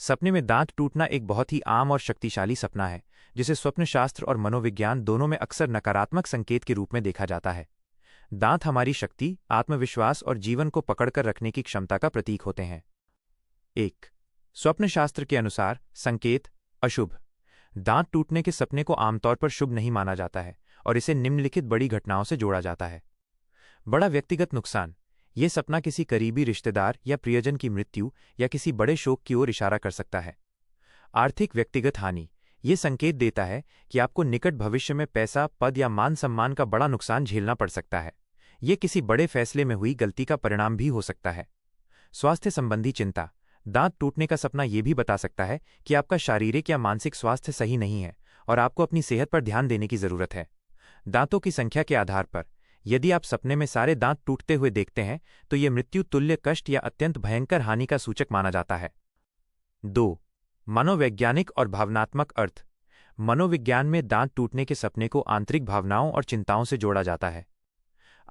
सपने में दांत टूटना एक बहुत ही आम और शक्तिशाली सपना है, जिसे स्वप्न शास्त्र और मनोविज्ञान दोनों में अक्सर नकारात्मक संकेत के रूप में देखा जाता है। दांत हमारी शक्ति, आत्मविश्वास और जीवन को पकड़कर रखने की क्षमता का प्रतीक होते हैं। 1. स्वप्न शास्त्र के अनुसार संकेत अशुभ। दांत टूटने के सपने को आमतौर पर शुभ नहीं माना जाता है और इसे निम्नलिखित बड़ी घटनाओं से जोड़ा जाता है। बड़ा व्यक्तिगत नुकसान। ये सपना किसी करीबी रिश्तेदार या प्रियजन की मृत्यु या किसी बड़े शोक की ओर इशारा कर सकता है। आर्थिक व्यक्तिगत हानि। ये संकेत देता है कि आपको निकट भविष्य में पैसा, पद या मान सम्मान का बड़ा नुकसान झेलना पड़ सकता है। ये किसी बड़े फैसले में हुई गलती का परिणाम भी हो सकता है। स्वास्थ्य संबंधी चिंता। दांत टूटने का सपना यह भी बता सकता है कि आपका शारीरिक या मानसिक स्वास्थ्य सही नहीं है और आपको अपनी सेहत पर ध्यान देने की जरूरत है। दांतों की संख्या के आधार पर, यदि आप सपने में सारे दांत टूटते हुए देखते हैं तो यह मृत्यु तुल्य कष्ट या अत्यंत भयंकर हानि का सूचक माना जाता है। 2. मनोवैज्ञानिक और भावनात्मक अर्थ। मनोविज्ञान में दांत टूटने के सपने को आंतरिक भावनाओं और चिंताओं से जोड़ा जाता है।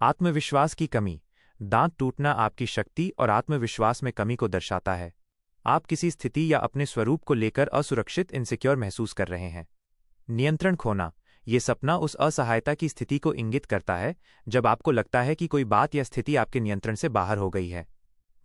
आत्मविश्वास की कमी। दांत टूटना आपकी शक्ति और आत्मविश्वास में कमी को दर्शाता है। आप किसी स्थिति या अपने स्वरूप को लेकर असुरक्षित, इनसिक्योर महसूस कर रहे हैं। नियंत्रण खोना। ये सपना उस असहायता की स्थिति को इंगित करता है जब आपको लगता है कि कोई बात या स्थिति आपके नियंत्रण से बाहर हो गई है।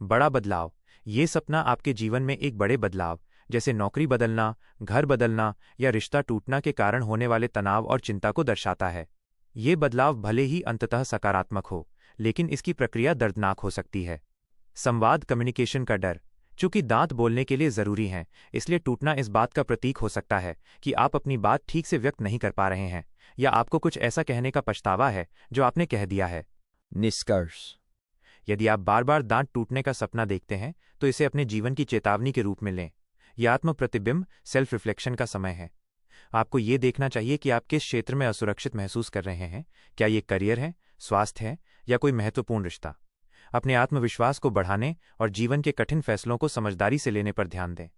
बड़ा बदलाव। ये सपना आपके जीवन में एक बड़े बदलाव, जैसे नौकरी बदलना, घर बदलना या रिश्ता टूटना के कारण होने वाले तनाव और चिंता को दर्शाता है। ये बदलाव भले ही अंततः सकारात्मक हो, लेकिन इसकी प्रक्रिया दर्दनाक हो सकती है। संवाद, कम्युनिकेशन का डर। चूंकि दांत बोलने के लिए जरूरी हैं, इसलिए टूटना इस बात का प्रतीक हो सकता है कि आप अपनी बात ठीक से व्यक्त नहीं कर पा रहे हैं या आपको कुछ ऐसा कहने का पछतावा है जो आपने कह दिया है। निष्कर्ष। यदि आप बार बार दांत टूटने का सपना देखते हैं तो इसे अपने जीवन की चेतावनी के रूप में लें। यह आत्म प्रतिबिंब, सेल्फ रिफ्लेक्शन का समय है। आपको ये देखना चाहिए कि आप किस क्षेत्र में असुरक्षित महसूस कर रहे हैं। क्या ये करियर है, स्वास्थ्य है या कोई महत्वपूर्ण रिश्ता? अपने आत्मविश्वास को बढ़ाने और जीवन के कठिन फैसलों को समझदारी से लेने पर ध्यान दें।